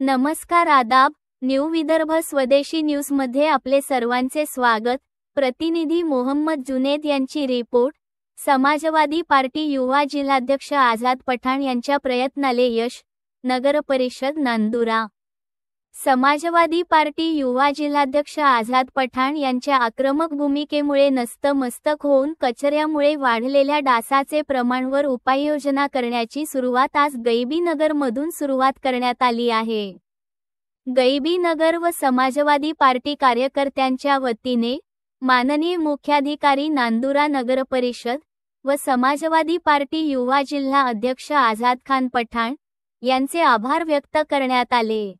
नमस्कार आदाब, न्यू विदर्भ स्वदेशी न्यूजमध्ये आपले सर्वांचे स्वागत। प्रतिनिधी मोहम्मद जुनेद यांची रिपोर्ट। समाजवादी पार्टी युवा जिल्हाध्यक्ष आझाद पठाण यांच्या प्रयत्नाले यश, नगरपरिषद नांदुरा। समाजवादी पार्टी युवा जिल्हाध्यक्ष आझाद पठाण यांच्या आक्रमक भूमिकेमुळे नतमस्तक होऊन कचऱ्यामुळे वाढलेल्या डासाचे प्रमाणावर उपाययोजना करण्याची सुरुवात आज गैबीनगरमधून सुरुवात करण्यात आली आहे। गैबीनगर व समाजवादी पार्टी कार्यकर्त्यांच्या वतीने माननीय मुख्याधिकारी नांदुरा नगरपरिषद व समाजवादी पार्टी युवा जिल्हा अध्यक्ष आझाद खान पठाण यांचे आभार व्यक्त करण्यात आले।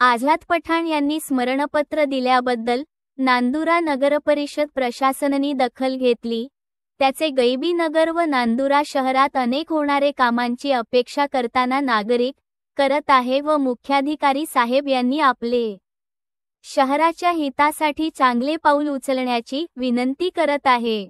आझाद पठाण यांनी स्मरणपत्र दिल्याबद्दल नांदुरा नगरपरिषद प्रशासनाने दखल घेतली। त्याचे गैबीनगर व नांदुरा शहरात अनेक होणारे कामांची अपेक्षा करताना नागरिक करत आहे व मुख्याधिकारी साहेब यांनी आपले शहराच्या हितासाठी चांगले पाऊल उचलण्याची विनंती करत आहे।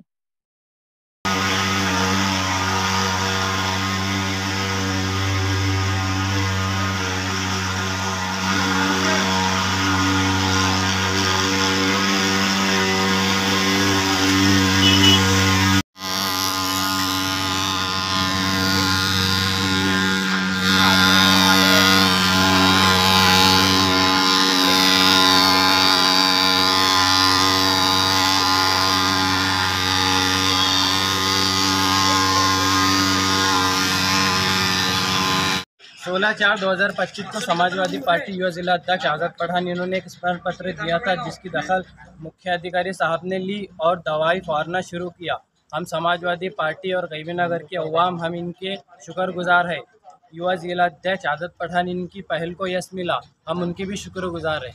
16/4/2025 को समाजवादी पार्टी युवा जिला अध्यक्ष आज़ाद पठान इन्होंने एक स्मरण पत्र दिया था, जिसकी दखल मुख्य अधिकारी साहब ने ली और दवाई फौरना शुरू किया। हम समाजवादी पार्टी और गैबीनगर के अवाम हम इनके शुक्रगुजार हैं। युवा जिला अध्यक्ष आज़ाद पठान इनकी पहल को यश मिला, हम उनके भी शुक्रगुजार हैं।